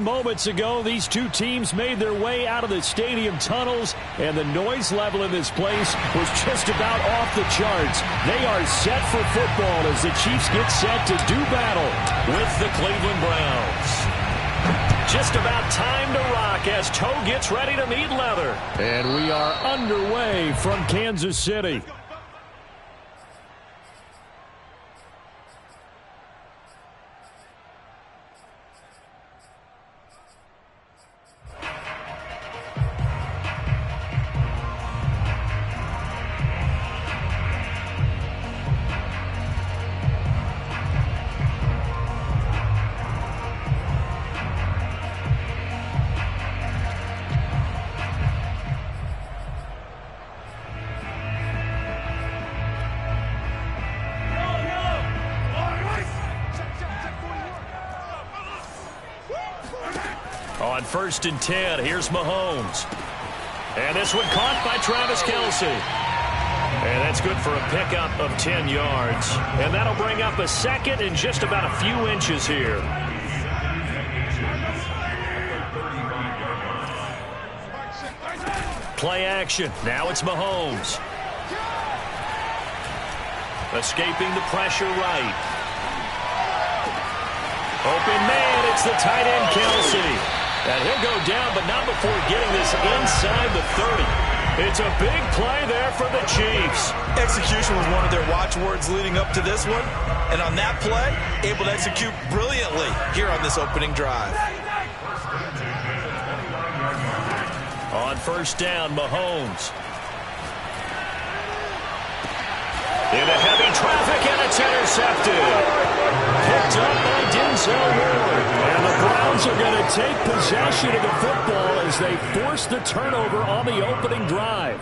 Moments ago, these two teams made their way out of the stadium tunnels, and the noise level in this place was just about off the charts. They are set for football as the Chiefs get set to do battle with the Cleveland Browns. Just about time to rock as toe gets ready to meet leather. And we are underway from Kansas City. On 1st and 10, here's Mahomes. And this one caught by Travis Kelce. And that's good for a pickup of 10 yards. And that'll bring up a second and just about a few inches here. Play action. Now it's Mahomes. Escaping the pressure right. Open man, it's the tight end Kelce. And he'll go down, but not before getting this inside the 30. It's a big play there for the Chiefs. Execution was one of their watchwords leading up to this one. And on that play, able to execute brilliantly here on this opening drive. On 1st down, Mahomes. Into heavy traffic, and it's intercepted. Picked up by Denzel Ward. And the Browns are going to take possession of the football as they force the turnover on the opening drive.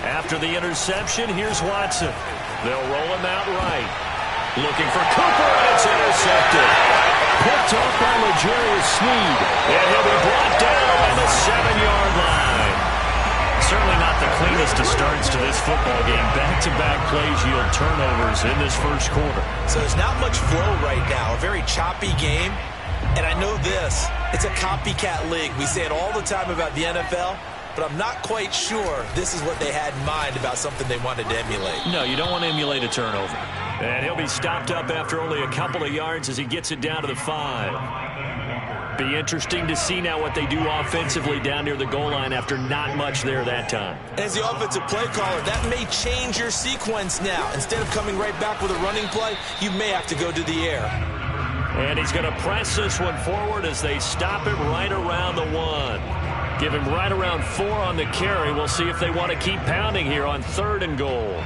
After the interception, here's Watson. They'll roll him out right. Looking for Cooper, and it's intercepted. Picked off by L'Jarius Sneed. And he'll be brought down around the 7-yard line. Certainly not the cleanest of starts to this football game. Back-to-back plays yield turnovers in this first quarter. So there's not much flow right now. A very choppy game. And I know this. It's a copycat league. We say it all the time about the NFL. But I'm not quite sure this is what they had in mind about something they wanted to emulate. No, you don't want to emulate a turnover. And he'll be stopped up after only a couple of yards as he gets it down to the 5. Be interesting to see now what they do offensively down near the goal line after not much there that time. As the offensive play caller, that may change your sequence now. Instead of coming right back with a running play, you may have to go to the air. And he's going to press this one forward as they stop it right around the 1. Give him right around 4 on the carry. We'll see if they want to keep pounding here on 3rd and goal.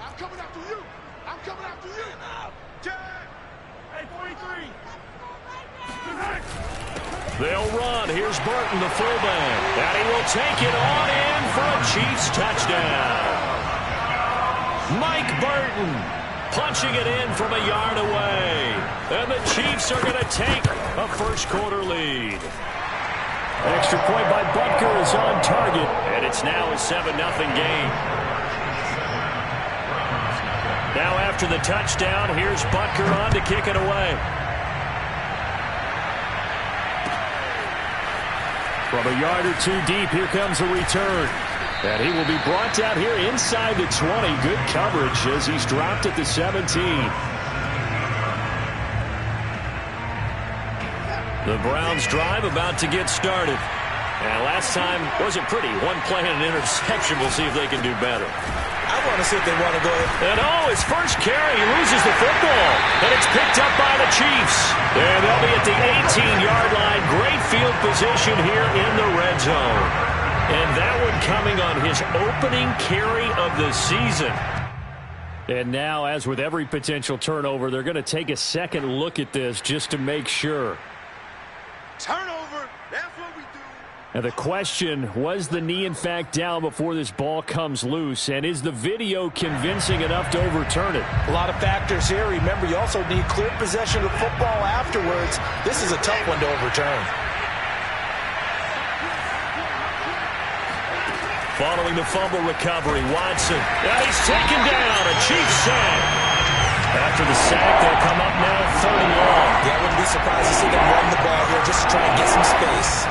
I'm coming after you. I'm coming after you. Hey, 43. They'll run. Here's Burton, the fullback. And he will take it on in for a Chiefs touchdown. Mike Burton punching it in from a yard away. And the Chiefs are going to take a first quarter lead. Extra point by Butker is on target. And it's now a 7-0 game. Now after the touchdown, here's Butker on to kick it away. From a yard or two deep, here comes a return. And he will be brought down here inside the 20. Good coverage as he's dropped at the 17. The Browns drive about to get started. And last time wasn't pretty. One play and an interception. We'll see if they can do better. I want to see if they want to go ahead. And his first carry, he loses the football. And it's picked up by the Chiefs. And they'll be at the 18-yard line. Great field position here in the red zone. And that one coming on his opening carry of the season. And now, as with every potential turnover, they're going to take a second look at this just to make sure. Turnover, that's what we do. Now the question, was the knee in fact down before this ball comes loose? And is the video convincing enough to overturn it? A lot of factors here. Remember, you also need clear possession of the football afterwards. This is a tough one to overturn. Following the fumble recovery, Watson. And he's taken down. A Chiefs sack. After the sack, they'll come up now 3rd and long. Yeah, I wouldn't be surprised to see them run the ball here just to try and get some space.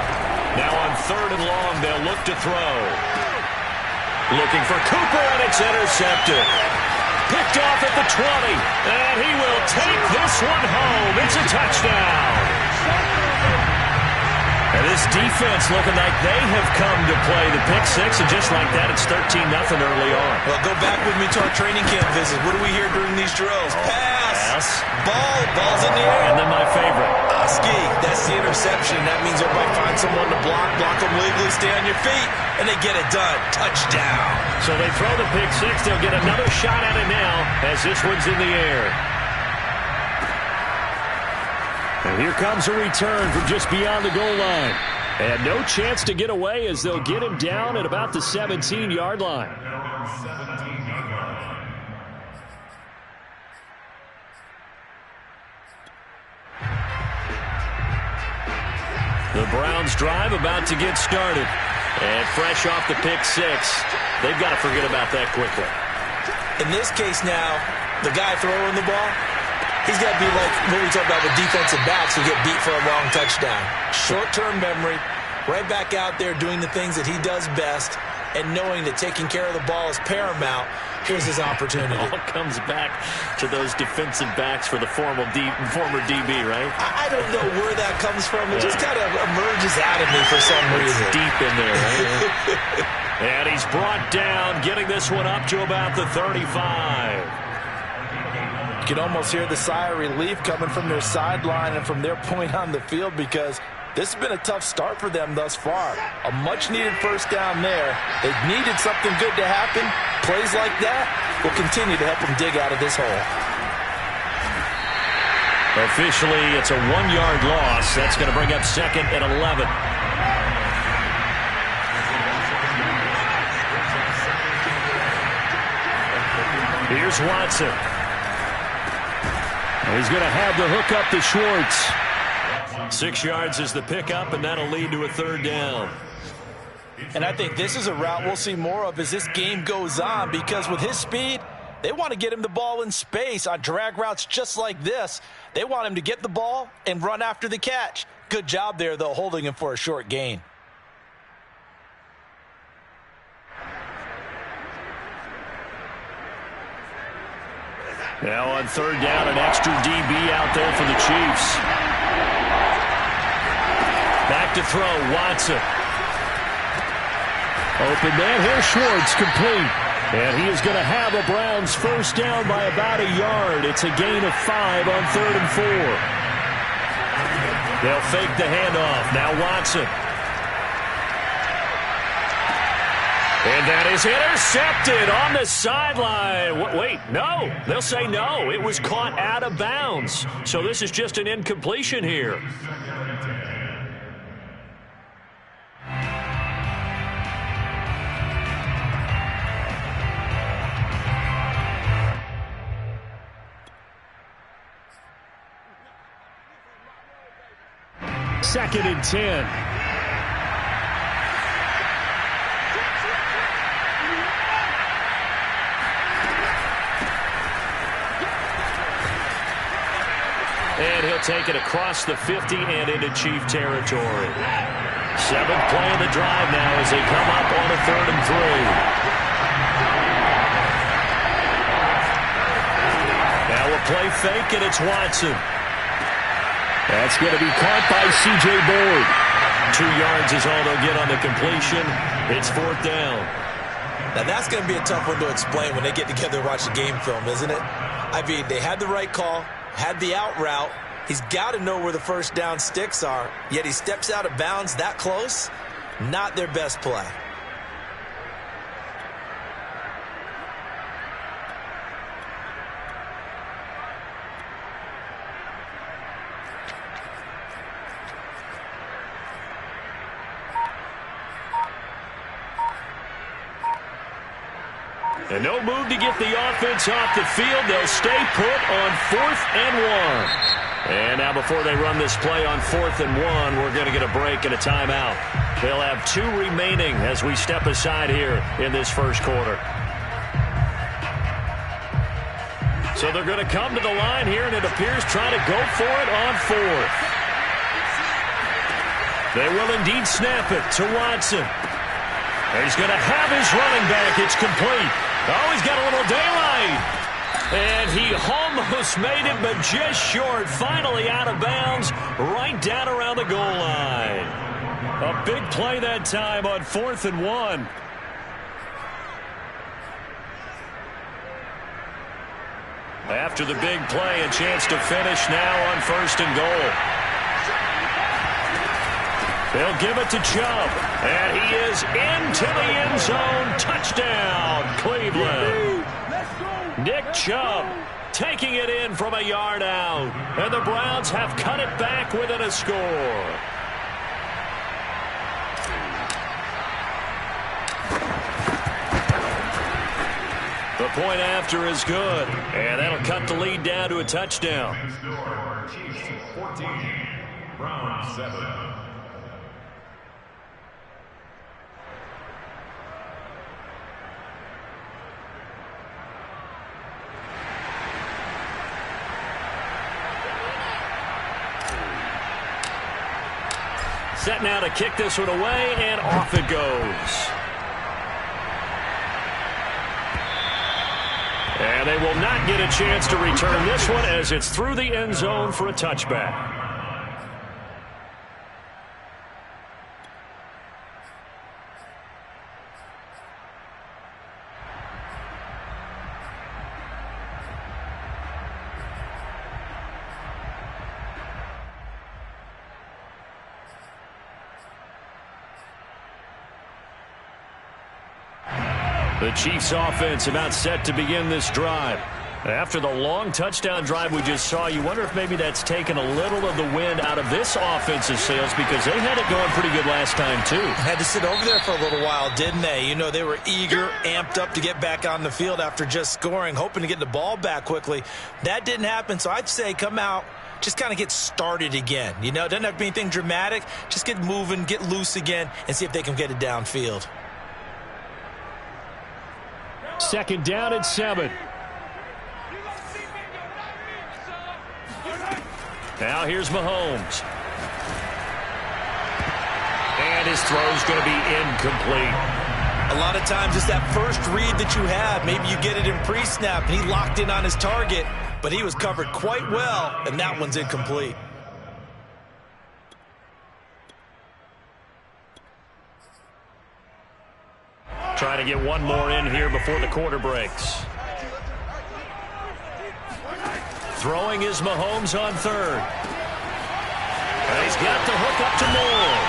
Now on 3rd and long, they'll look to throw. Looking for Cooper, and it's intercepted. Picked off at the 20. And he will take this one home. It's a touchdown. And this defense looking like they have come to play the pick six, and just like that, it's 13-0 early on. Well, go back with me to our training camp visit. What do we hear during these drills? Pass. Ball's in the air. And then my favorite. Ski, that's the interception. That means everybody find someone to block them legally, stay on your feet, and they get it done. Touchdown. So they throw the pick six. They'll get another shot at it now as this one's in the air. And here comes a return from just beyond the goal line. And no chance to get away as they'll get him down at about the 17-yard line. The Browns drive about to get started. And fresh off the pick six, they've got to forget about that quickly. In this case now, the guy throwing the ball, he's got to be like what we talk about with defensive backs who get beat for a long touchdown. Short-term memory, right back out there doing the things that he does best, and knowing that taking care of the ball is paramount. Here's his opportunity. It all comes back to those defensive backs for the former DB, right? I don't know where that comes from. It just kind of emerges out of me for some reason. It's deep in there, right? And he's brought down, getting this one up to about the 35. You can almost hear the sigh of relief coming from their sideline and from their point on the field, because this has been a tough start for them thus far. A much-needed first down there. They needed something good to happen. Plays like that will continue to help them dig out of this hole. Officially, it's a 1-yard loss. That's going to bring up 2nd and 11. Here's Watson. He's going to have the hook up to Schwartz. 6 yards is the pickup, and that'll lead to a 3rd down. And I think this is a route we'll see more of as this game goes on, because with his speed, they want to get him the ball in space on drag routes just like this. They want him to get the ball and run after the catch. Good job there, though, holding him for a short gain. Now on 3rd down, an extra DB out there for the Chiefs. Back to throw, Watson. Open man, here's Schwartz, complete. And he is going to have a Browns first down by about 1 yard. It's a gain of 5 on 3rd and 4. They'll fake the handoff. Now Watson. And that is intercepted on the sideline. Wait, no. They'll say no. It was caught out of bounds. So this is just an incompletion here. Second and 10. And he'll take it across the 50 and into Chief territory. 7th play of the drive now as they come up on a 3rd and 3. Now a play fake, and it's Watson. That's going to be caught by C.J. Board. 2 yards is all they'll get on the completion. It's 4th down. Now, that's going to be a tough one to explain when they get together and watch the game film, isn't it? I mean, they had the right call, had the out route. He's got to know where the first down sticks are, yet he steps out of bounds that close. Not their best play. And no move to get the offense off the field. They'll stay put on 4th and 1. And now before they run this play on 4th and 1, we're going to get a break and a timeout. They'll have 2 remaining as we step aside here in this first quarter. So they're going to come to the line here, and it appears trying to go for it on 4th. They will indeed snap it to Watson. He's going to have his running back. It's complete. Oh, he's got a little daylight. And he almost made it, but just short. Finally out of bounds, right down around the goal line. A big play that time on 4th and 1. After the big play, a chance to finish now on 1st and goal. They'll give it to Chubb, and he is into the end zone. Touchdown, Cleveland. Nick Chubb taking it in from a yard out, and the Browns have cut it back within a score. The point after is good, and that'll cut the lead down to a touchdown. Chiefs 14, Browns 7. Set now to kick this one away, and off it goes. And they will not get a chance to return this one as it's through the end zone for a touchback. The Chiefs offense about set to begin this drive. After the long touchdown drive we just saw, you wonder if maybe that's taken a little of the wind out of this offensive sails, because they had it going pretty good last time too. Had to sit over there for a little while, didn't they? You know, they were eager, amped up to get back on the field after just scoring, hoping to get the ball back quickly. That didn't happen, so I'd say come out, just kind of get started again. You know, it doesn't have to be anything dramatic. Just get moving, get loose again, and see if they can get it downfield. 2nd down at 7. Now here's Mahomes. And his throw's going to be incomplete. A lot of times it's that first read that you have. Maybe you get it in pre-snap, and he locked in on his target, but he was covered quite well, and that one's incomplete. Trying to get one more in here before the quarter breaks. Throwing is Mahomes on 3rd. And he's got the hook up to Moore.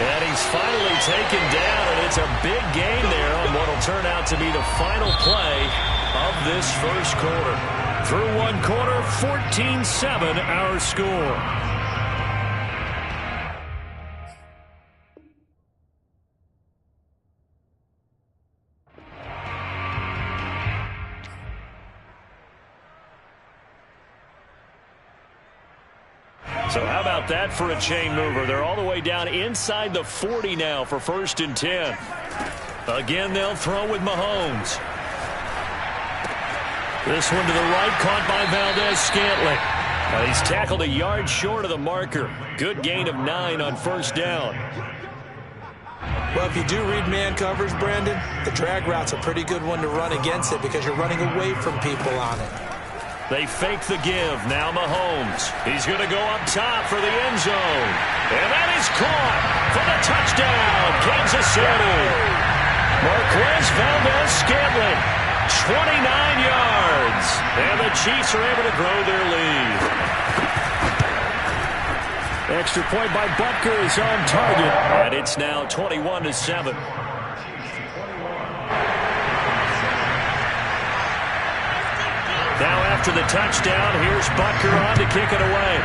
And he's finally taken down, and it's a big gain there on what will turn out to be the final play of this first quarter. Through one quarter, 14-7 our score. So how about that for a chain mover? They're all the way down inside the 40 now for 1st and 10. Again, they'll throw with Mahomes. This one to the right, caught by Valdez-Scantling. He's tackled a yard short of the marker. Good gain of 9 on 1st down. Well, if you do read man coverage, Brandon, the drag route's a pretty good one to run against it because you're running away from people on it. They fake the give. Now Mahomes. He's going to go up top for the end zone. And that is caught for the touchdown, Kansas City. Marquez Valdez-Scantling, 29 yards. And the Chiefs are able to grow their lead. Extra point by Butker is on target. And it's now 21-7. Now after the touchdown, here's Butker on to kick it away.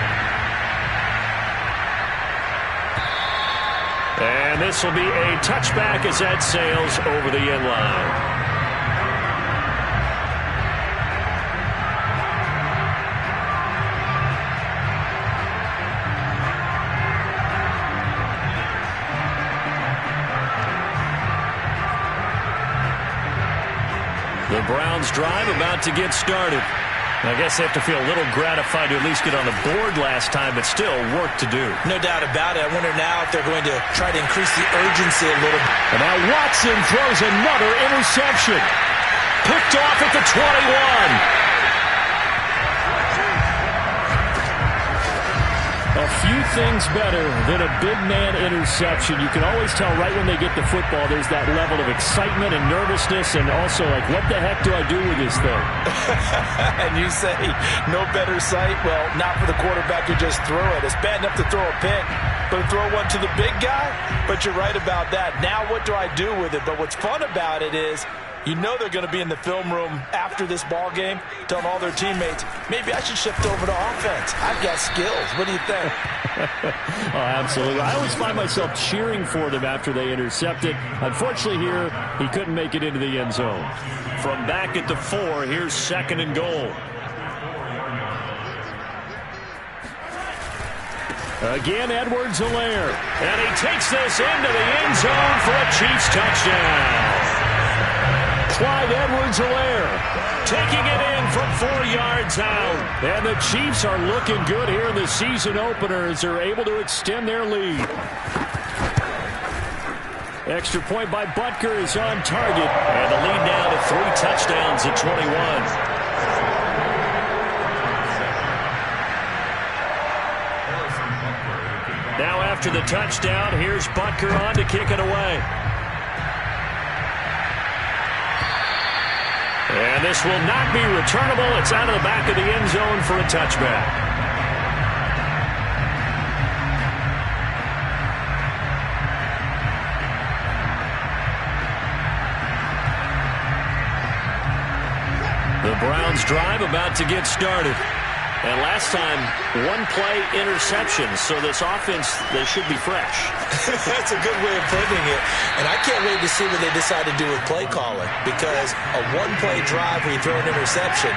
And this will be a touchback as that sails over the end line. The Browns drive about to get started. I guess they have to feel a little gratified to at least get on the board last time, but still work to do. No doubt about it. I wonder now if they're going to try to increase the urgency a little bit. And now Watson throws another interception. Picked off at the 21. A few things better than a big man interception. You can always tell right when they get the football, there's that level of excitement and nervousness, and also like, what the heck do I do with this thing? And you say, no better sight? Well, not for the quarterback who just threw it. It's bad enough to throw a pick, but to throw one to the big guy? But you're right about that. Now what do I do with it? But what's fun about it is, you know they're going to be in the film room after this ball game telling all their teammates, maybe I should shift over to offense. I've got skills. What do you think? Oh, absolutely. I always find myself cheering for them after they intercept it. Unfortunately here, he couldn't make it into the end zone. From back at the 4, here's 2nd and goal. Again, Edwards-Helaire. And he takes this into the end zone for a Chiefs touchdown. Clyde Edwards-Helaire taking it in from 4 yards out. And the Chiefs are looking good here in the season opener as they're able to extend their lead. Extra point by Butker is on target. And the lead now to 3 touchdowns at 21. Now after the touchdown, here's Butker on to kick it away. And this will not be returnable. It's out of the back of the end zone for a touchback. The Browns drive about to get started. And last time, 1-play interception. So this offense, they should be fresh. That's a good way of putting it. And I can't wait to see what they decide to do with play calling. Because a 1-play drive where you throw an interception,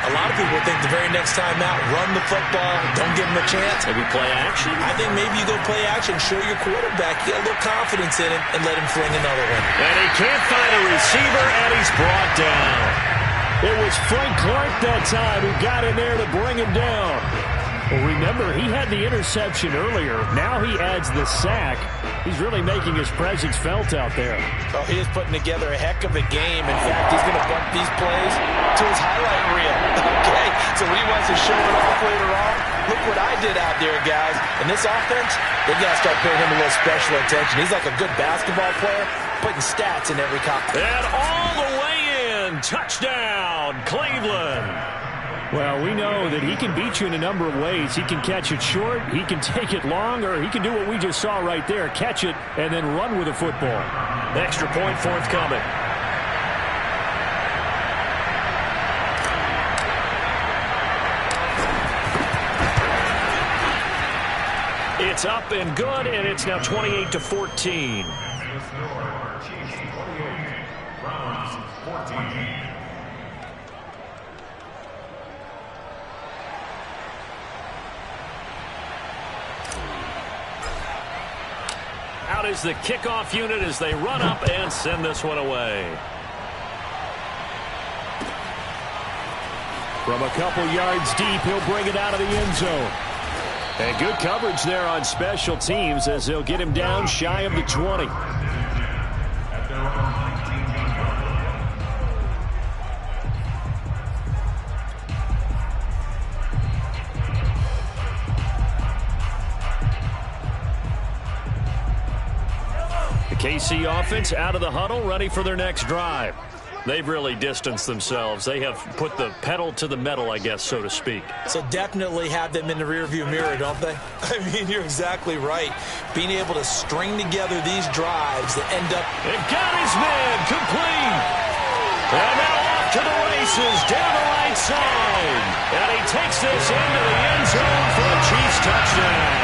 a lot of people think the very next time out, run the football, don't give them a chance. Maybe play action? I think maybe you go play action, show your quarterback, get a little confidence in him, and let him fling another one. And he can't find a receiver, and he's brought down. It was Frank Clark that time who got in there to bring him down. Well, remember, he had the interception earlier. Now he adds the sack. He's really making his presence felt out there. Oh, he is putting together a heck of a game. In fact, he's going to bump these plays to his highlight reel. Okay, so when he wants to show it off later on, look what I did out there, guys. In this offense, they got to start paying him a little special attention. He's like a good basketball player, putting stats in every column. And all the way in, touchdown, Cleveland. Well, we know that he can beat you in a number of ways. He can catch it short, he can take it long, or he can do what we just saw right there, catch it and then run with the football. Extra point forthcoming. It's up and good, and it's now 28-14. Chiefs 28, Browns 14. Out is the kickoff unit as they run up and send this one away. From a couple yards deep, he'll bring it out of the end zone. And good coverage there on special teams as they'll get him down shy of the 20. KC offense out of the huddle, ready for their next drive. They've really distanced themselves. They have put the pedal to the metal, I guess, so to speak. So definitely have them in the rearview mirror, don't they? I mean, you're exactly right. Being able to string together these drives that end up... It got his man complete. And now off to the races down the right side. And he takes this into the end zone for a Chiefs touchdown.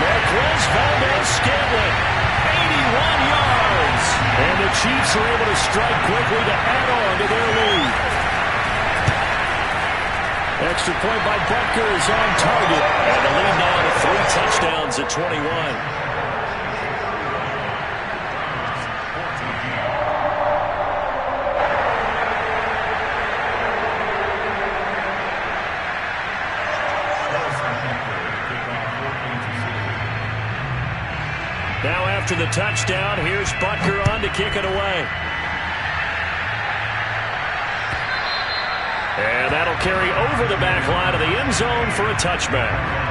Marquez Valdez-Scantling, 81 yards. And the Chiefs are able to strike quickly to add on to their lead. Extra point by Butker is on target. And the lead now to 3 touchdowns at 21. Now after the touchdown, here's Butker on to kick it away. And that'll carry over the back line of the end zone for a touchback.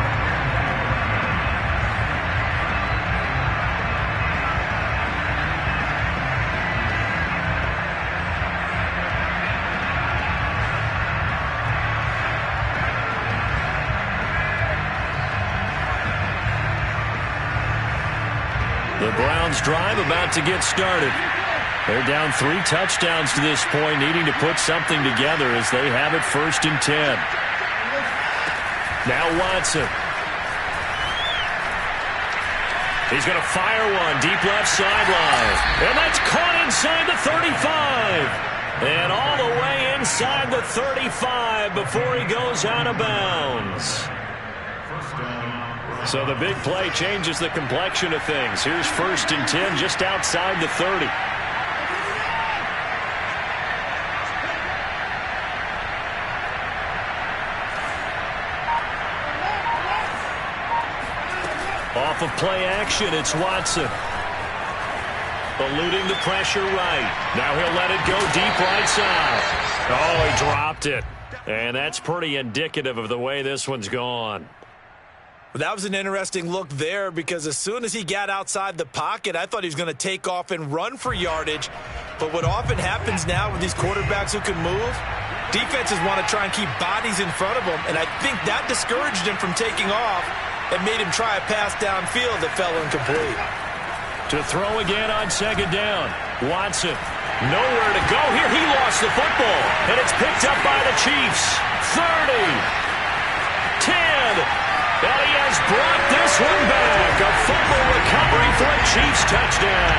The Browns drive about to get started. They're down 3 touchdowns to this point, needing to put something together as they have it 1st and 10. Now Watson. He's going to fire one deep left sideline. And that's caught inside the 35. And all the way inside the 35 before he goes out of bounds. So the big play changes the complexion of things. Here's 1st and 10 just outside the 30. Off of play action, it's Watson. Eluding the pressure right. Now he'll let it go deep right side. Oh, he dropped it. And that's pretty indicative of the way this one's gone. That was an interesting look there because as soon as he got outside the pocket, I thought he was going to take off and run for yardage. But what often happens now with these quarterbacks who can move, defenses want to try and keep bodies in front of them, and I think that discouraged him from taking off and made him try a pass downfield that fell incomplete. To throw again on 2nd down. Watson, nowhere to go here. He lost the football, and it's picked up by the Chiefs. 30, 10. And he has brought this one back. A fumble recovery for a Chiefs touchdown.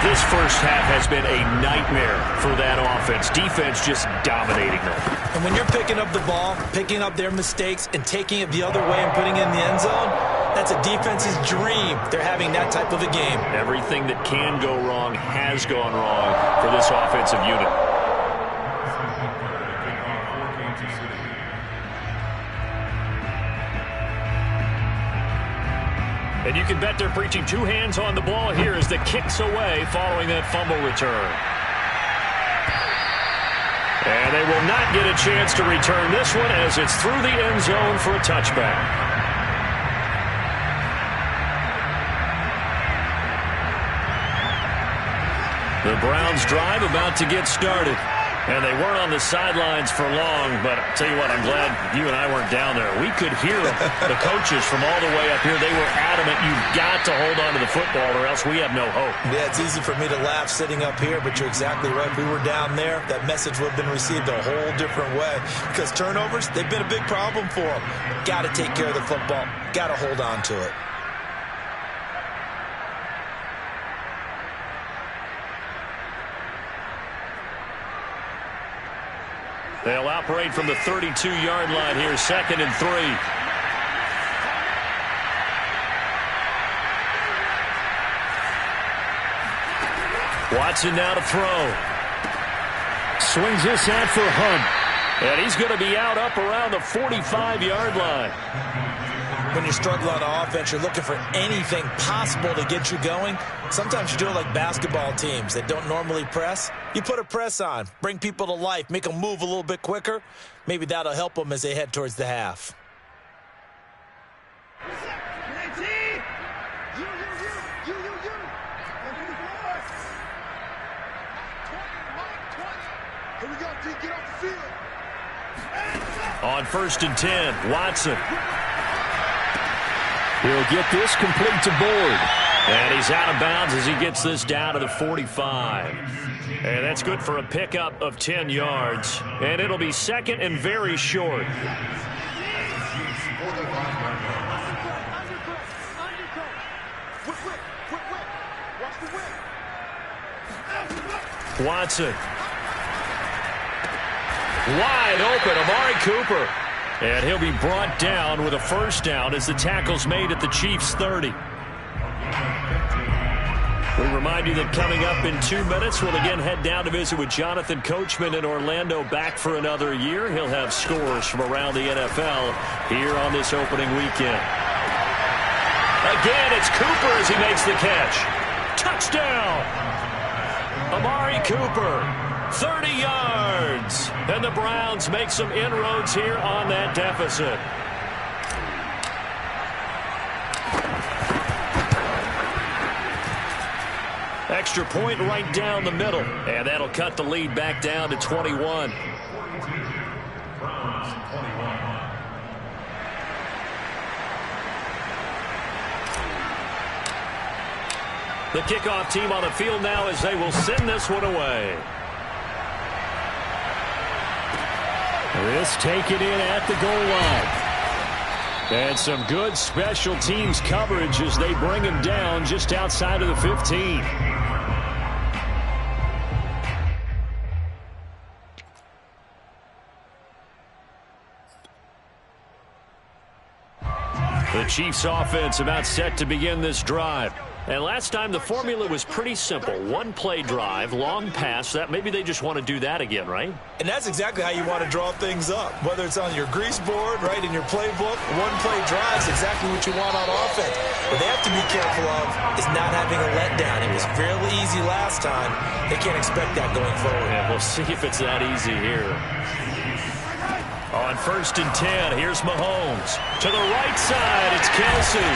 This first half has been a nightmare for that offense. Defense just dominating them. And when you're picking up the ball, picking up their mistakes, and taking it the other way and putting it in the end zone, that's a defense's dream. They're having that type of a game. Everything that can go wrong has gone wrong for this offensive unit. And you can bet they're preaching 2 hands on the ball here as the kick's away following that fumble return. And they will not get a chance to return this one as it's through the end zone for a touchback. The Browns drive about to get started. And they weren't on the sidelines for long, but I'll tell you what, I'm glad you and I weren't down there. We could hear the coaches from all the way up here. They were adamant, you've got to hold on to the football or else we have no hope. Yeah, it's easy for me to laugh sitting up here, but you're exactly right. If we were down there, that message would have been received a whole different way. Because turnovers, they've been a big problem for them. Got to take care of the football. Got to hold on to it. They'll operate from the 32-yard line here, 2nd and 3. Watson now to throw. Swings this out for Hunt. And he's going to be out up around the 45-yard line. When you struggle on offense, you're looking for anything possible to get you going. Sometimes you do it like basketball teams that don't normally press. You put a press on, bring people to life, make them move a little bit quicker. Maybe that'll help them as they head towards the half. On 1st and 10, Watson. He'll get this complete to Board. And he's out of bounds as he gets this down to the 45. And that's good for a pickup of 10 yards. And it'll be 2nd and very short. Watson. Wide open, Amari Cooper. And he'll be brought down with a first down as the tackle's made at the Chiefs' 30. We remind you that coming up in 2 minutes, we'll again head down to visit with Jonathan Coachman in Orlando, back for another year. He'll have scores from around the NFL here on this opening weekend. Again, it's Cooper as he makes the catch. Touchdown! Amari Cooper, 30 yards. And the Browns make some inroads here on that deficit. Extra point right down the middle. And that'll cut the lead back down to 21. The kickoff team on the field now as they will send this one away. This taken in at the goal line. And some good special teams coverage as they bring him down just outside of the 15. The Chiefs offense about set to begin this drive. And last time the formula was pretty simple. One play drive, long pass. That maybe they just want to do that again, right? And that's exactly how you want to draw things up. Whether it's on your grease board, right, in your playbook, one play drive is exactly what you want on offense. What they have to be careful of is not having a letdown. It was fairly easy last time. They can't expect that going forward. Yeah, we'll see if it's that easy here. On 1st and 10, here's Mahomes. To the right side, it's Kelsey.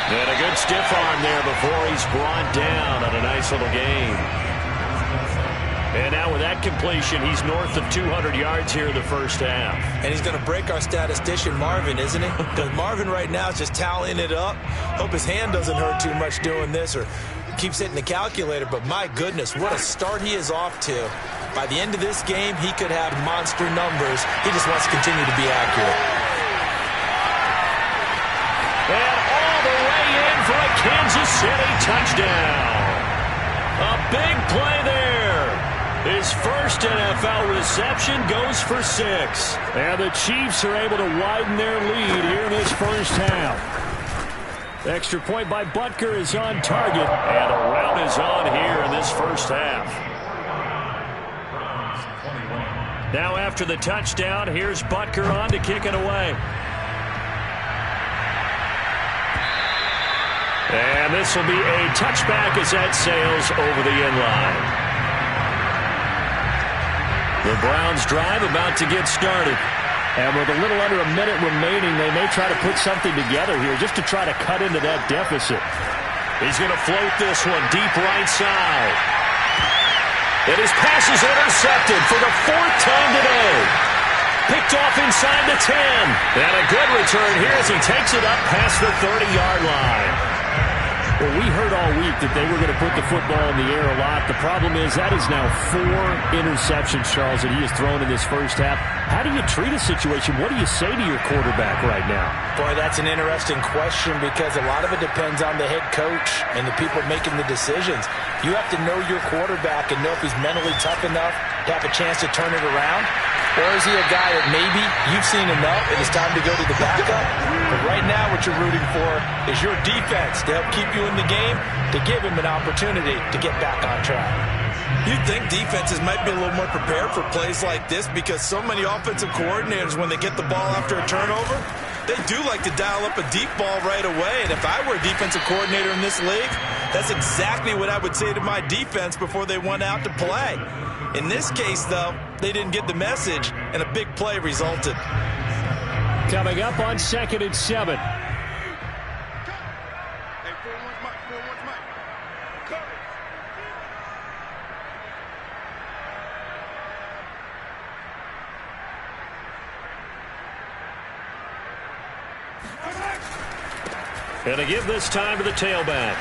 And a good stiff arm there before he's brought down on a nice little gain. And now with that completion, he's north of 200 yards here in the first half. And he's going to break our statistician, Marvin, isn't he? Because Marvin right now is just tallying it up. Hope his hand doesn't hurt too much doing this or keeps hitting the calculator. But my goodness, what a start he is off to. By the end of this game, he could have monster numbers. He just wants to continue to be accurate. And all the way in for a Kansas City touchdown. A big play there. His first NFL reception goes for 6. And the Chiefs are able to widen their lead here in this first half. Extra point by Butker is on target. And a rout is on here in this first half. Now after the touchdown, here's Butker on to kick it away. And this will be a touchback as that sails over the end line. The Browns drive about to get started. And with a little under a minute remaining, they may try to put something together here just to try to cut into that deficit. He's going to float this one deep right side. And his pass is intercepted for the 4th time today. Picked off inside the 10. And a good return here as he takes it up past the 30-yard line. Well, we heard all week that they were going to put the football in the air a lot. The problem is that is now 4 interceptions, Charles, that he has thrown in this first half. How do you treat a situation? What do you say to your quarterback right now? Boy, that's an interesting question because a lot of it depends on the head coach and the people making the decisions. You have to know your quarterback and know if he's mentally tough enough to have a chance to turn it around. Or is he a guy that maybe you've seen enough and it's time to go to the backup? But right now what you're rooting for is your defense to help keep you in the game, to give him an opportunity to get back on track. You'd think defenses might be a little more prepared for plays like this because so many offensive coordinators, when they get the ball after a turnover, they do like to dial up a deep ball right away. And if I were a defensive coordinator in this league, that's exactly what I would say to my defense before they went out to play. In this case, though, they didn't get the message, and a big play resulted. Coming up on 2nd and 7. And they give this time to the tailback.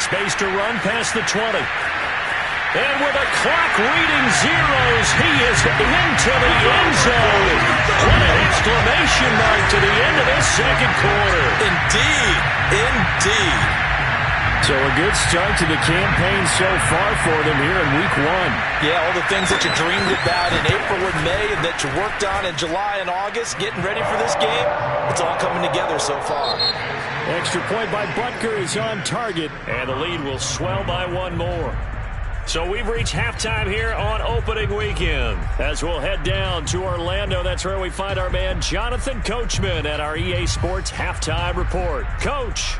Space to run past the 20. And with a clock reading zeros, he is into the end zone. What an exclamation mark to the end of this second quarter. Indeed. Indeed. So a good start to the campaign so far for them here in week 1. Yeah, all the things that you dreamed about in April and May and that you worked on in July and August, getting ready for this game, it's all coming together so far. Extra point by Butker is on target, and the lead will swell by one more. So we've reached halftime here on opening weekend. As we'll head down to Orlando, that's where we find our man Jonathan Coachman at our EA Sports Halftime Report. Coach.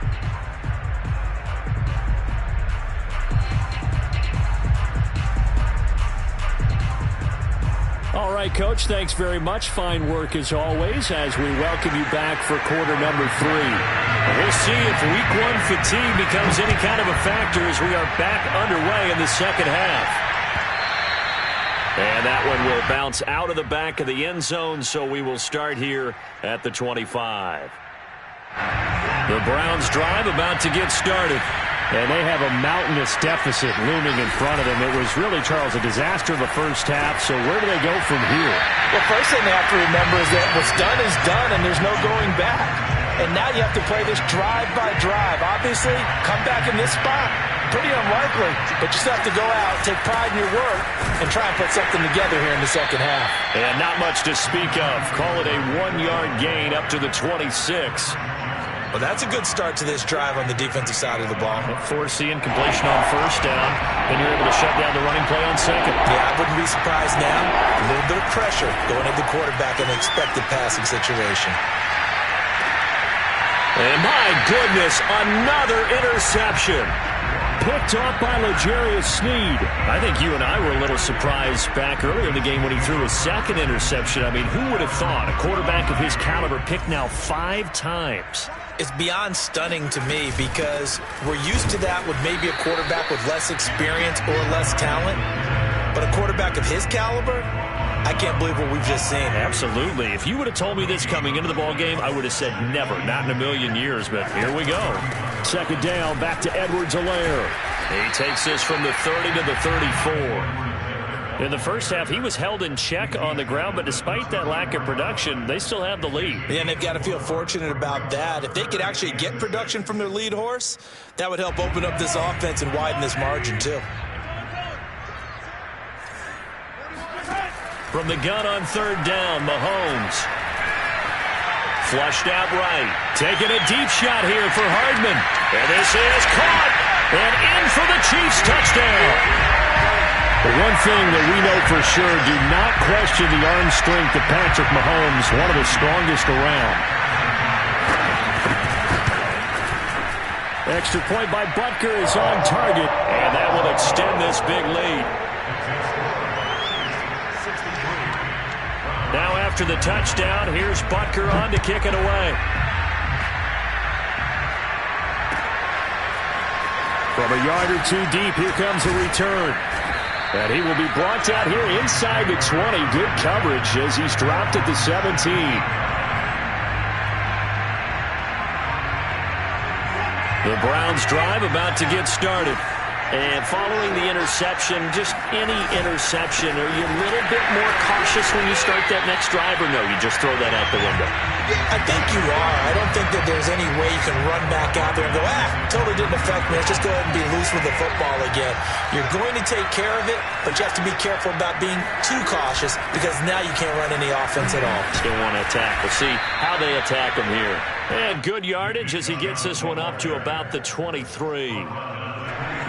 All right, Coach, thanks very much. Fine work as always as we welcome you back for quarter number 3. We'll see if week 1 fatigue becomes any kind of a factor as we are back underway in the second half. And that one will bounce out of the back of the end zone, so we will start here at the 25. The Browns drive about to get started. And they have a mountainous deficit looming in front of them. It was really, Charles, a disaster of the first half. So where do they go from here? Well, first thing they have to remember is that what's done is done, and there's no going back. And now you have to play this drive by drive. Obviously, come back in this spot, pretty unlikely. But you still have to go out, take pride in your work, and try and put something together here in the second half. And not much to speak of. Call it a 1-yard gain up to the 26. Well, that's a good start to this drive on the defensive side of the ball. Forcing completion on first down. Then you're able to shut down the running play on second. Yeah, I wouldn't be surprised now. A little bit of pressure going at the quarterback in an expected passing situation. And my goodness, another interception. Picked off by L'Jarius Sneed. I think you and I were a little surprised back earlier in the game when he threw his second interception. I mean, who would have thought a quarterback of his caliber picked now 5 times? It's beyond stunning to me because we're used to that with maybe a quarterback with less experience or less talent. But a quarterback of his caliber, I can't believe what we've just seen. Absolutely. If you would have told me this coming into the ball game, I would have said never, not in a million years. But here we go. Second down, back to Edwards-Helaire. He takes this from the 30 to the 34. In the first half, he was held in check on the ground, but despite that lack of production, they still have the lead. Yeah, and they've got to feel fortunate about that. If they could actually get production from their lead horse, that would help open up this offense and widen this margin, too. From the gun on third down, Mahomes. Flushed out right. Taking a deep shot here for Hardman. And this is caught. And in for the Chiefs touchdown. The one thing that we know for sure, do not question the arm strength of Patrick Mahomes, one of the strongest around. Extra point by Butker is on target, and that will extend this big lead. Now after the touchdown, here's Butker on to kick it away. From a yard or two deep, here comes a return. And he will be brought down here inside the 20. Good coverage as he's dropped at the 17. The Browns drive about to get started. And following the interception, just any interception, are you a little bit more cautious when you start that next drive, or no, you just throw that out the window? I think you are. I don't think that there's any way you can run back out there and go, totally didn't affect me. Let's just go ahead and be loose with the football again. You're going to take care of it, but you have to be careful about being too cautious because now you can't run any offense at all. Still want to attack. We'll see how they attack him here. And good yardage as he gets this one up to about the 23.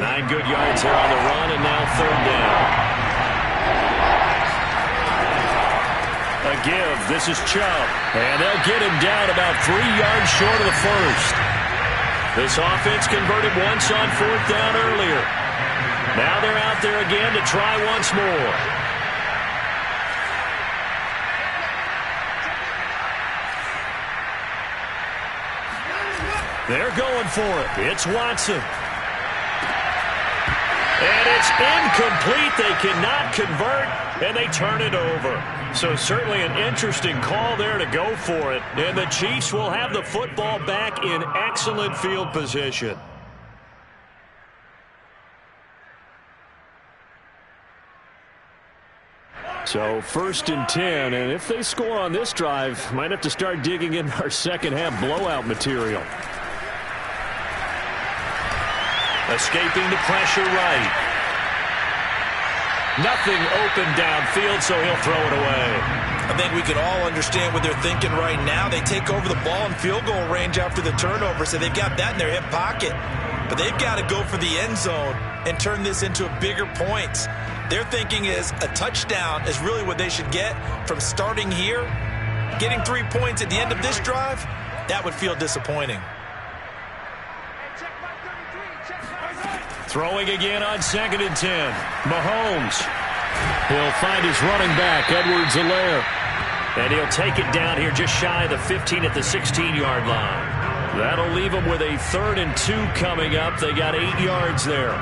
9 good yards here on the run, and now third down. A give. This is Chubb. And they'll get him down about 3 yards short of the first. This offense converted once on fourth down earlier. Now they're out there again to try once more. They're going for it. It's Watson. And it's incomplete. They cannot convert, and they turn it over. So certainly an interesting call there to go for it. And the Chiefs will have the football back in excellent field position. So 1st and 10, and if they score on this drive, might have to start digging in our second half blowout material. Escaping the pressure right. Nothing open downfield, so he'll throw it away. I think we can all understand what they're thinking right now. They take over the ball in field goal range after the turnover, so they've got that in their hip pocket. But they've got to go for the end zone and turn this into a bigger point. Their thinking is a touchdown is really what they should get from starting here. Getting 3 points at the end of this drive, that would feel disappointing. Throwing again on 2nd and 10. Mahomes. He'll find his running back, Edwards-Helaire. And he'll take it down here just shy of the 15 at the 16-yard line. That'll leave them with a 3rd and 2 coming up. They got 8 yards there.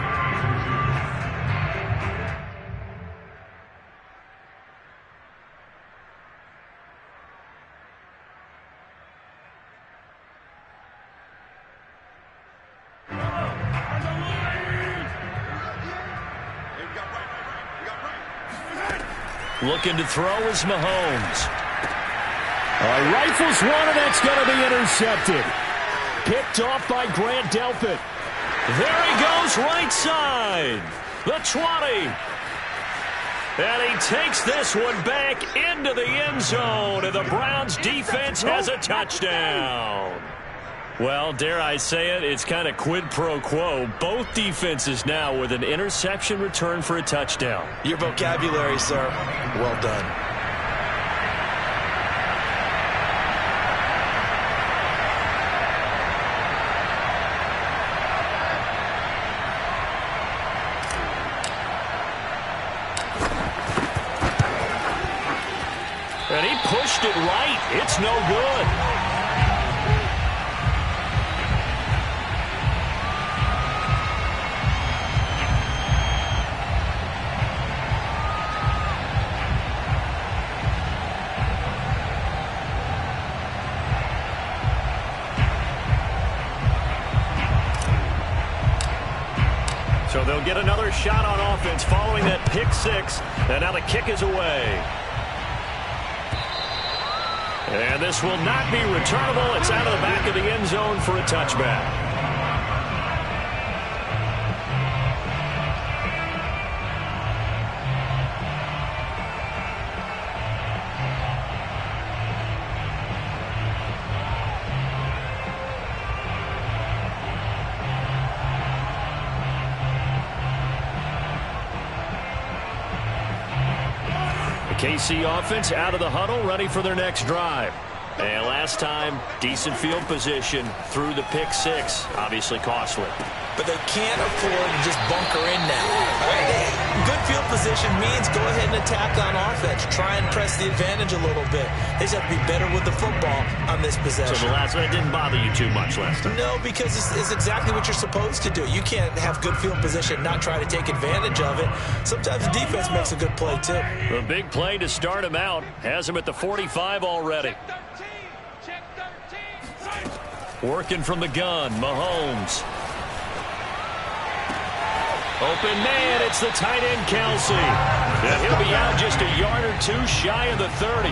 Looking to throw is Mahomes. Rifles one, and that's going to be intercepted. Picked off by Grant Delpit. There he goes, right side. The 20. And he takes this one back into the end zone, and the Browns defense has a touchdown. Well, dare I say it, it's kind of quid pro quo. Both defenses now with an interception return for a touchdown. Your vocabulary, sir. Well done. And he pushed it right. It's no good. So they'll get another shot on offense following that pick six. And now the kick is away. And this will not be returnable. It's out of the back of the end zone for a touchback. KC offense out of the huddle, ready for their next drive. And last time, decent field position through the pick six. Obviously costly. But they can't afford to just bunker in now. Good field position means go ahead and attack on offense. Try and press the advantage a little bit. They just have to be better with the football on this possession. So the last one didn't bother you too much last time? No, because it's exactly what you're supposed to do. You can't have good field position, not try to take advantage of it. Sometimes the defense makes a good play, too. The big play to start him out has him at the 45 already. Working from the gun, Mahomes. Open man, it's the tight end, Kelsey. And he'll be out just a yard or two shy of the 30.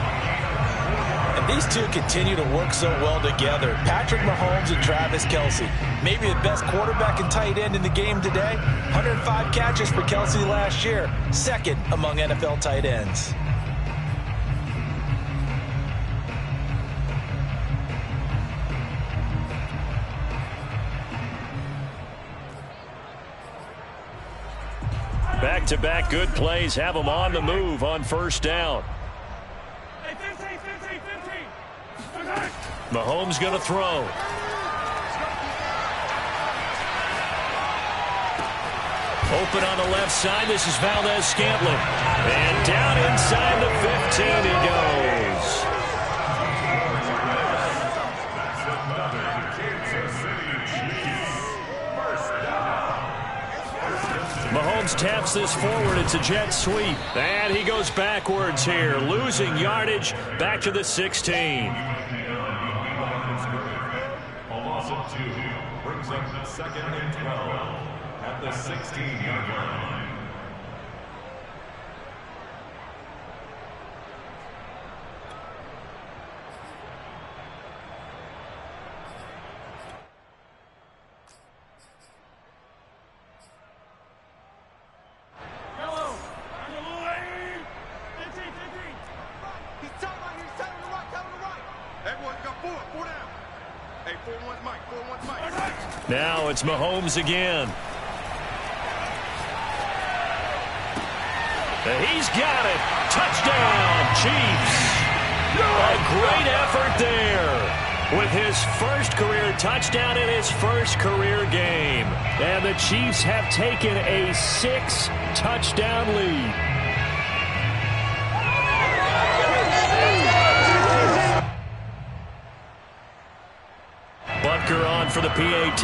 And these two continue to work so well together. Patrick Mahomes and Travis Kelsey. Maybe the best quarterback and tight end in the game today. 105 catches for Kelsey last year. Second among NFL tight ends. Back-to-back good plays have them on the move on first down. Mahomes going to throw. Open on the left side. This is Valdez-Scantling. And down inside the 15 he goes. Mahomes Browns taps this forward. It's a jet sweep. And he goes backwards here, losing yardage back to the 16. A loss of 2 brings up 2nd and 12 at the 16-yard line. Now it's Mahomes again. He's got it. Touchdown, Chiefs. A great effort there with his first career touchdown in his first career game. And the Chiefs have taken a 6-touchdown lead. Butker on for the PAT.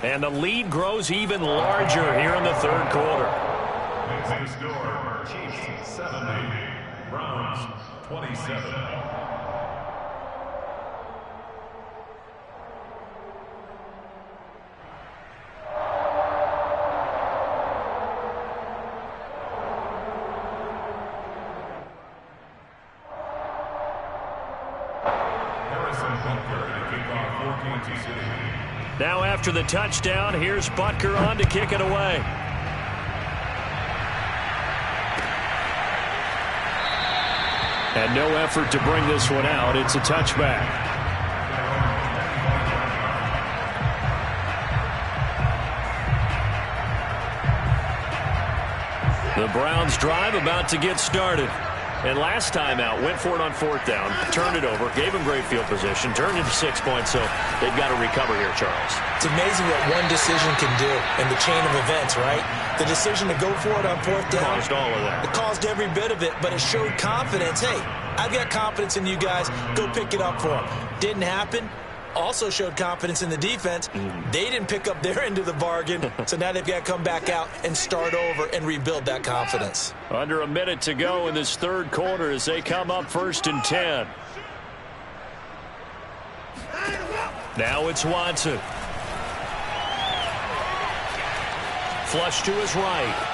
And the lead grows even larger here in the third quarter. Next score, Chiefs 70, Browns 27. Now after the touchdown, here's Butker on to kick it away. And no effort to bring this one out. It's a touchback. The Browns drive about to get started. And last time out, went for it on 4th down, turned it over, gave him great field position, turned into 6 points, so they've got to recover here, Charles. It's amazing what one decision can do in the chain of events, right? The decision to go for it on 4th down. Caused all of that. It caused every bit of it, but it showed confidence. Hey, I've got confidence in you guys. Go pick it up for them. Didn't happen. Also showed confidence in the defense. They didn't pick up their end of the bargain, so now they've got to come back out and start over and rebuild that confidence. Under a minute to go in this third quarter as they come up 1st and 10. Now it's Watson. Flush to his right.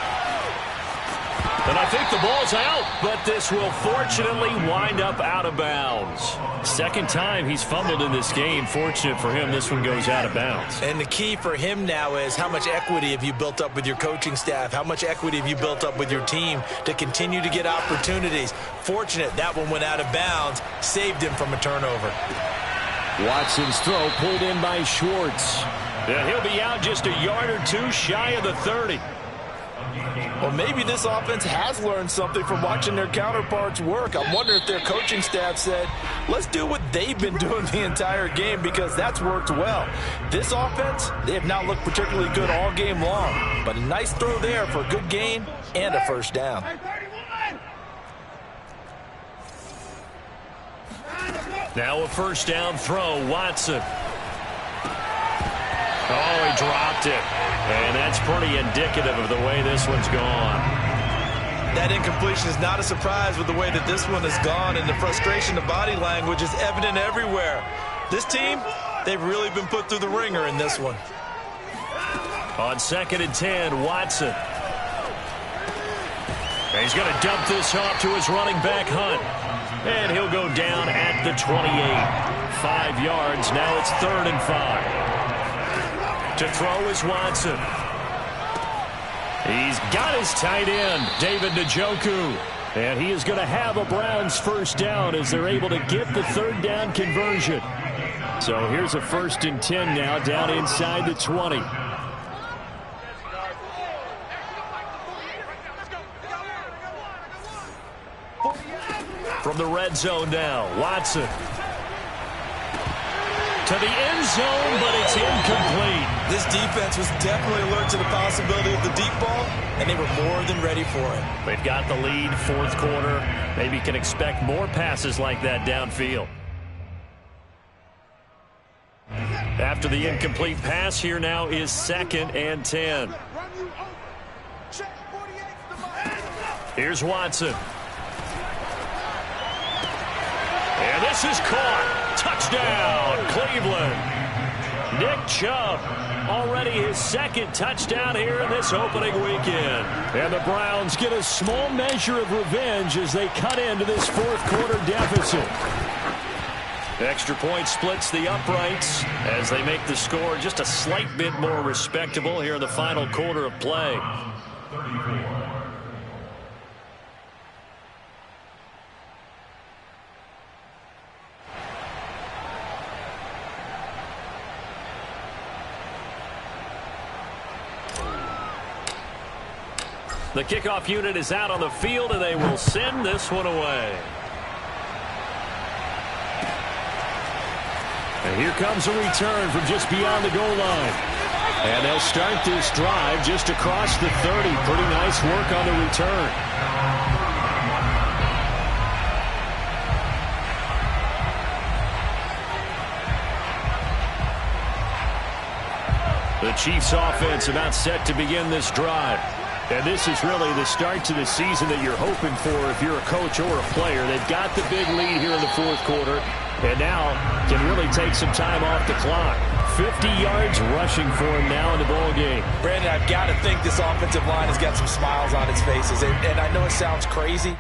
And I think the ball's out, but this will fortunately wind up out of bounds. Second time he's fumbled in this game. Fortunate for him, this one goes out of bounds. And the key for him now is how much equity have you built up with your coaching staff? How much equity have you built up with your team to continue to get opportunities? Fortunate that one went out of bounds, saved him from a turnover. Watson's throw pulled in by Schwartz. And he'll be out just a yard or two shy of the 30. Well, maybe this offense has learned something from watching their counterparts work. I wonder if their coaching staff said, let's do what they've been doing the entire game, because that's worked well. This offense, they have not looked particularly good all game long, but a nice throw there for a good gain and a first down. Now a first down throw, Watson. Oh, he dropped it. And that's pretty indicative of the way this one's gone. That incompletion is not a surprise with the way that this one has gone, and the frustration of body language is evident everywhere. This team, they've really been put through the ringer in this one. On 2nd and 10, Watson. And he's going to dump this off to his running back, Hunt. And he'll go down at the 28. 5 yards. Now it's 3rd and 5. To throw is Watson. He's got his tight end, David Njoku. And he is going to have a Browns first down as they're able to get the 3rd down conversion. So here's a 1st and 10 now down inside the 20. From the red zone now, Watson. To the end zone, but it's incomplete. This defense was definitely alert to the possibility of the deep ball, and they were more than ready for it. They've got the lead, 4th quarter. Maybe can expect more passes like that downfield. After the incomplete pass, here now is 2nd and 10. Here's Watson. And this is caught. Touchdown, Cleveland. Nick Chubb, already his 2nd touchdown here in this opening weekend. And the Browns get a small measure of revenge as they cut into this 4th quarter deficit. Extra point splits the uprights as they make the score just a slight bit more respectable here in the final quarter of play. The kickoff unit is out on the field, and they will send this one away. And here comes a return from just beyond the goal line. And they'll start this drive just across the 30. Pretty nice work on the return. The Chiefs offense about set to begin this drive. And this is really the start to the season that you're hoping for if you're a coach or a player. They've got the big lead here in the 4th quarter, and now can really take some time off the clock. 50 yards rushing for him now in the ball game. Brandon, I've got to think this offensive line has got some smiles on its faces. And I know it sounds crazy,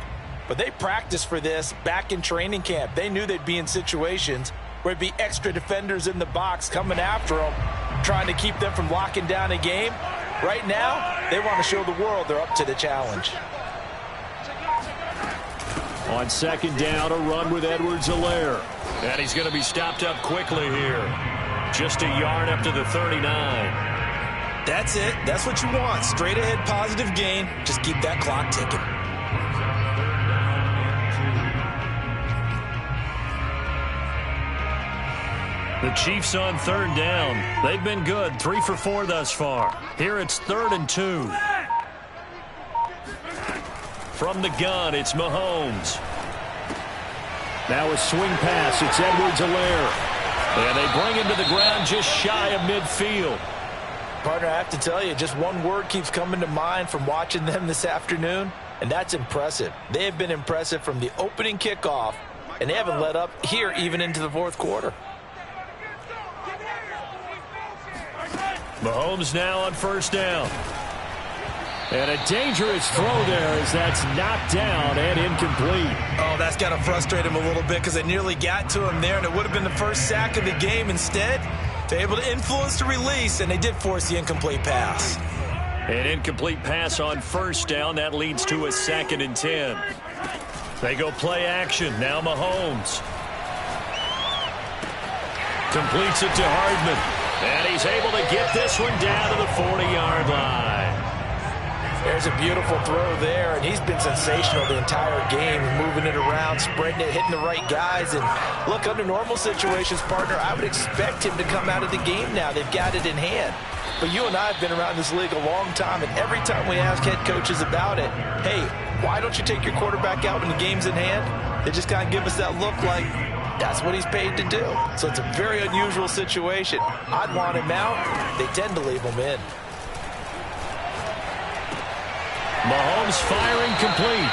but they practiced for this back in training camp. They knew they'd be in situations where it'd be extra defenders in the box coming after them, trying to keep them from locking down a game. Right now, they want to show the world they're up to the challenge. On 2nd down, a run with Edwards-Helaire. And he's going to be stopped up quickly here. Just a yard up to the 39. That's it. That's what you want. Straight ahead positive gain. Just keep that clock ticking. The Chiefs on 3rd down. They've been good. 3 for 4 thus far. Here it's 3rd and 2. From the gun, it's Mahomes. Now a swing pass. It's Edwards-Helaire. And they bring him to the ground just shy of midfield. Partner, I have to tell you, just one word keeps coming to mind from watching them this afternoon, and that's impressive. They have been impressive from the opening kickoff, and they haven't let up here even into the 4th quarter. Mahomes now on 1st down. And a dangerous throw there as that's knocked down and incomplete. Oh, that's got to frustrate him a little bit because they nearly got to him there, and it would have been the first sack of the game. Instead, they're able to influence the release, and they did force the incomplete pass. An incomplete pass on 1st down. That leads to a 2nd and 10. They go play action. Now Mahomes. Completes it to Hardman. And he's able to get this one down to the 40-yard line. There's a beautiful throw there, and he's been sensational the entire game, moving it around, spreading it, hitting the right guys. And look, under normal situations, partner, I would expect him to come out of the game now. They've got it in hand. But you and I have been around this league a long time, and every time we ask head coaches about it, hey, why don't you take your quarterback out when the game's in hand? They just kind of give us that look like that's what he's paid to do. So it's a very unusual situation. I'd want him out. They tend to leave him in. Mahomes firing complete.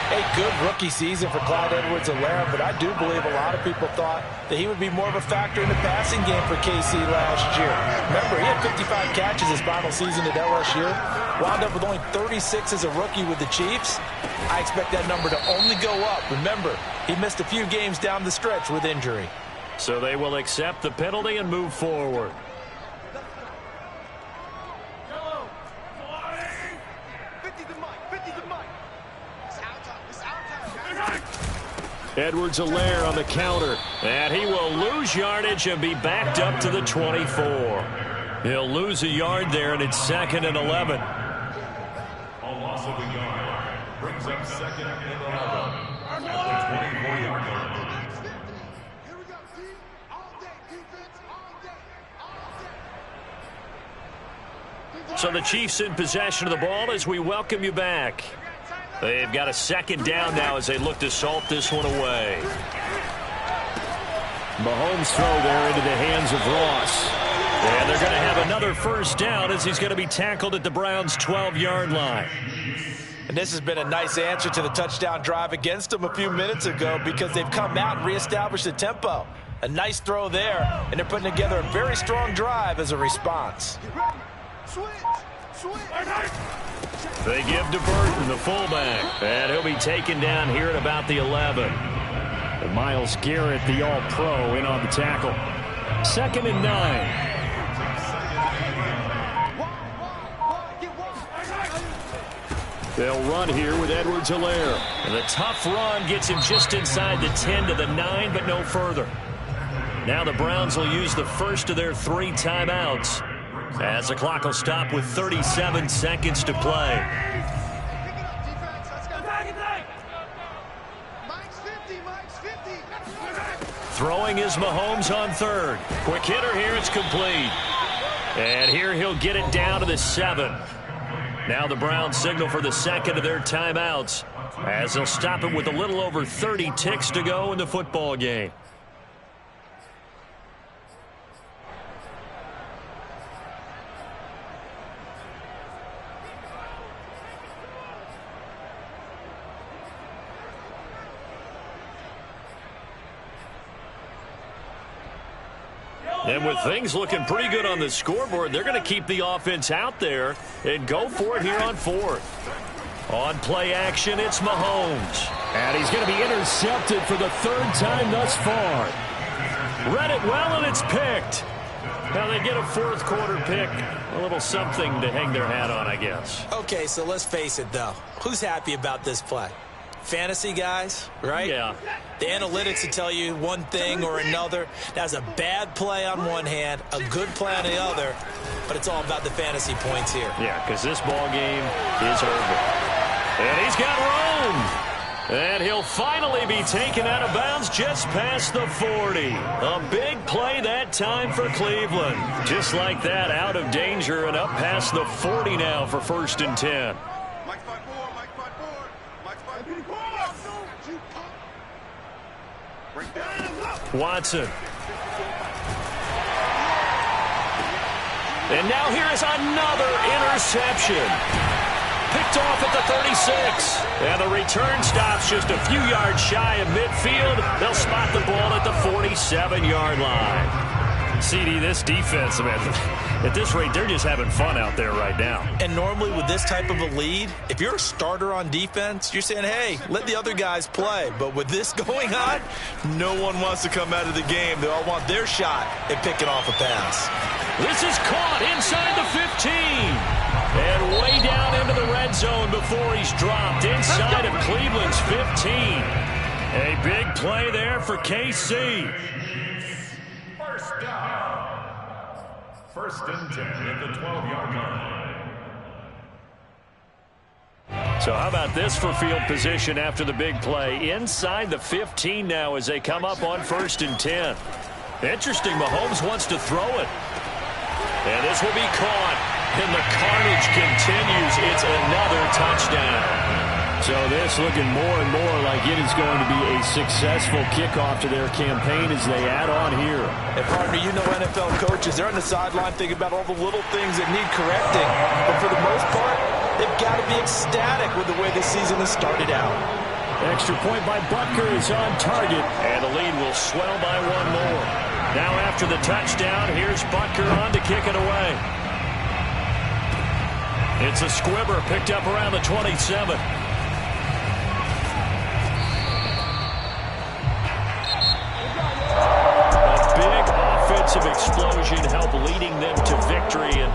A good rookie season for Clyde Edwards-Helaire, but I do believe a lot of people thought that he would be more of a factor in the passing game for KC last year. Remember, he had 55 catches his final season at LSU, wound up with only 36 as a rookie with the Chiefs. I expect that number to only go up. Remember, he missed a few games down the stretch with injury. So they will accept the penalty and move forward. Edwards-Helaire on the counter, and he will lose yardage and be backed up to the 24. He'll lose a yard there, and it's 2nd and 11. A loss of a yard brings up 2nd and 11 at the 24-yard line. Here we go, team. All day defense, all day, all day. So the Chiefs in possession of the ball as we welcome you back. They've got a 2nd down now as they look to salt this one away. Mahomes' throw there into the hands of Ross. And they're going to have another first down as he's going to be tackled at the Browns' 12-yard line. And this has been a nice answer to the touchdown drive against them a few minutes ago because they've come out and reestablished the tempo. A nice throw there, and they're putting together a very strong drive as a response. They give to Burton, the fullback, and he'll be taken down here at about the 11. And Myles Garrett, the All-Pro, in on the tackle. 2nd and 9. They'll run here with Edwards-Helaire. And the tough run gets him just inside the 10 to the 9, but no further. Now the Browns will use the first of their 3 timeouts as the clock will stop with 37 seconds to play. Throwing is Mahomes on 3rd. Quick hitter here, it's complete. And here he'll get it down to the 7. Now the Browns signal for the second of their timeouts as they'll stop it with a little over 30 ticks to go in the football game. And with things looking pretty good on the scoreboard, they're going to keep the offense out there and go for it here on 4th. On play action, it's Mahomes. And he's going to be intercepted for the 3rd time thus far. Read it well, and it's picked. Now they get a 4th quarter pick. A little something to hang their hat on, I guess. Okay, so let's face it, though. Who's happy about this play? Fantasy guys, right? Yeah. The analytics will tell you one thing or another. That's a bad play on one hand, a good play on the other, but it's all about the fantasy points here. Yeah, because this ball game is over. And he's got room. And he'll finally be taken out of bounds just past the 40. A big play that time for Cleveland. Just like that, out of danger and up past the 40 now for 1st and 10. Watson. And now here is another interception. Picked off at the 36. And the return stops just a few yards shy of midfield. They'll spot the ball at the 47-yard line. CD, this defense, man, at this rate, they're just having fun out there right now. And normally with this type of a lead, if you're a starter on defense, you're saying, hey, let the other guys play. But with this going on, no one wants to come out of the game. They all want their shot at picking off a pass. This is caught inside the 15. And way down into the red zone before he's dropped inside of Cleveland's 15. A big play there for KC. First down. 1st and 10 at the 12-yard line. So how about this for field position after the big play? Inside the 15 now as they come up on 1st and 10. Interesting, Mahomes wants to throw it. And this will be caught. And the carnage continues. It's another touchdown. So this looking more and more like it is going to be a successful kickoff to their campaign as they add on here. And partner, you know NFL coaches, they're on the sideline thinking about all the little things that need correcting. But for the most part, they've got to be ecstatic with the way this season has started out. Extra point by Butker is on target. And the lead will swell by one more. Now after the touchdown, here's Butker on to kick it away. It's a squibber picked up around the 27. Of explosion help leading them to victory, and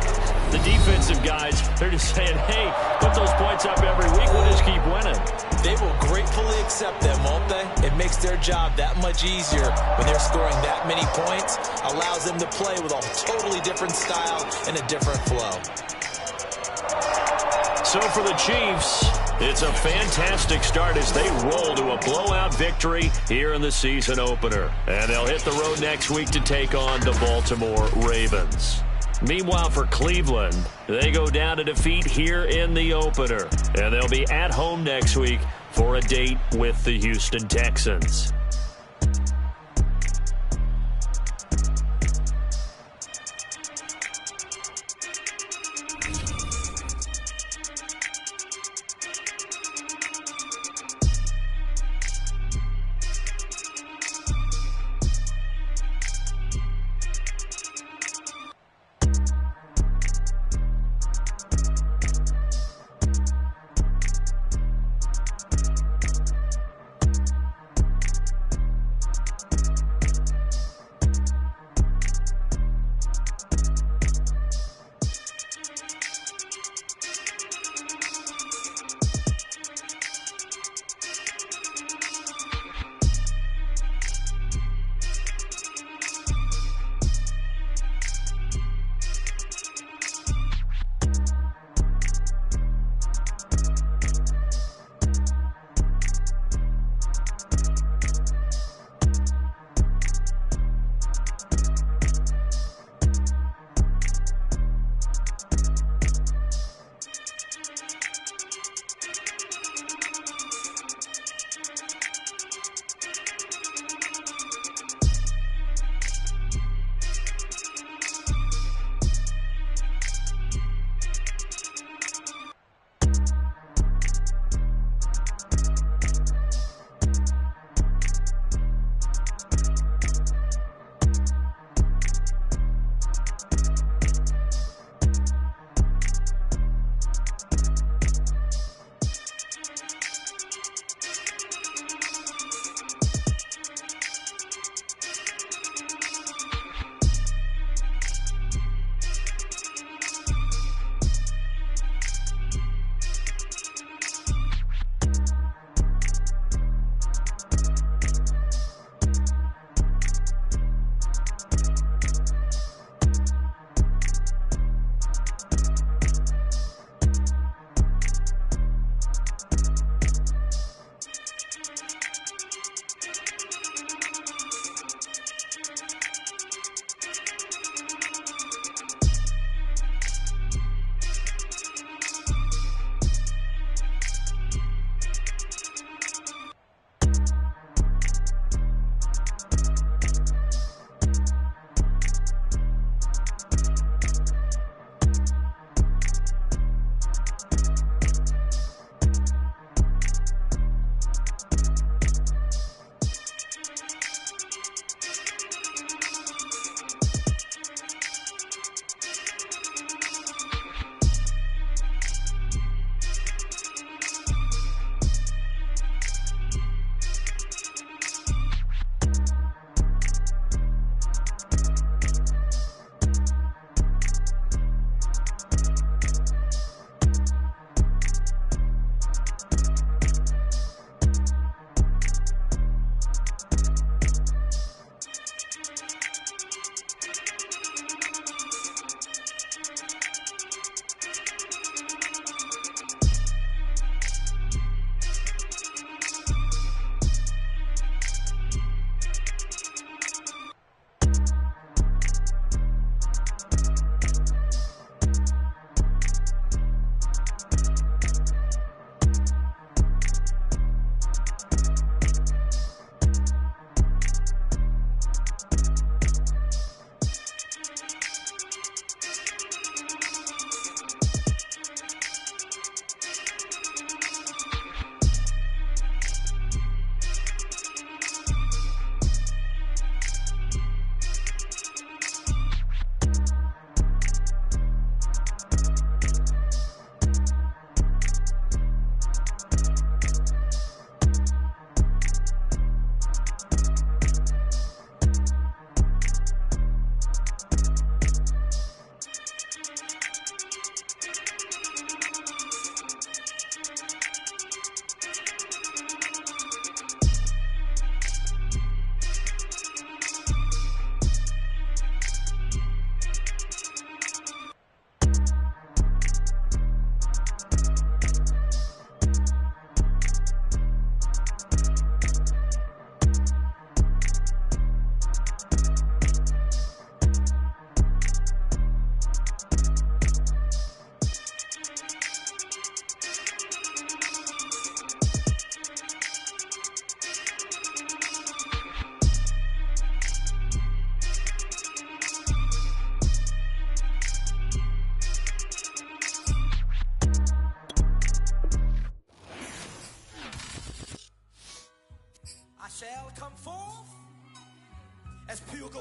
the defensive guys, they're just saying, hey, put those points up every week, we'll just keep winning. They will gratefully accept them, won't they? It makes their job that much easier when they're scoring that many points, allows them to play with a totally different style and a different flow. So for the Chiefs, it's a fantastic start as they roll to a blowout victory here in the season opener. And they'll hit the road next week to take on the Baltimore Ravens. Meanwhile, for Cleveland, they go down to defeat here in the opener. And they'll be at home next week for a date with the Houston Texans.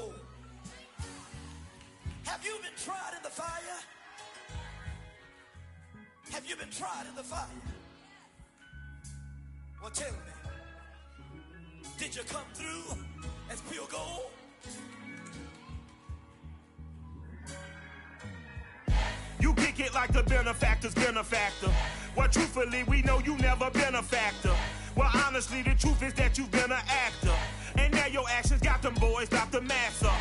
go. Have you been tried in the fire? Have you been tried in the fire? Well, tell me, did you come through as pure gold? You kick it like the benefactor's benefactor. Well, truthfully, we know you never been a factor. Well, honestly, the truth is that you've been an actor. And now your actions got them boys drop the mask up.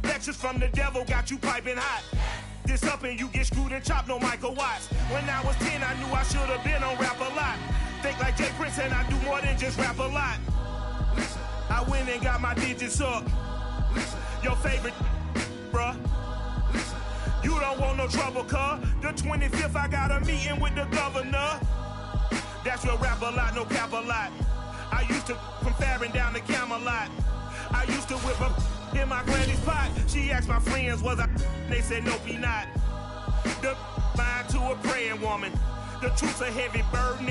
Lectures from the devil got you piping hot. This up and you get screwed and chopped, no Michael Watts. When I was 10, I knew I should have been on rap a lot. Think like Jay Prince and I do more than just rap a lot. I went and got my digits up. Your favorite, bruh. You don't want no trouble, cuz. The 25th, I got a meeting with the governor. That's your rap a lot, no cap a lot. I used to from Farron down to Camelot. I used to whip up in my granny's pot. She asked my friends, was I? They said, nope, he not. The mind to a praying woman. The truth's a heavy burden.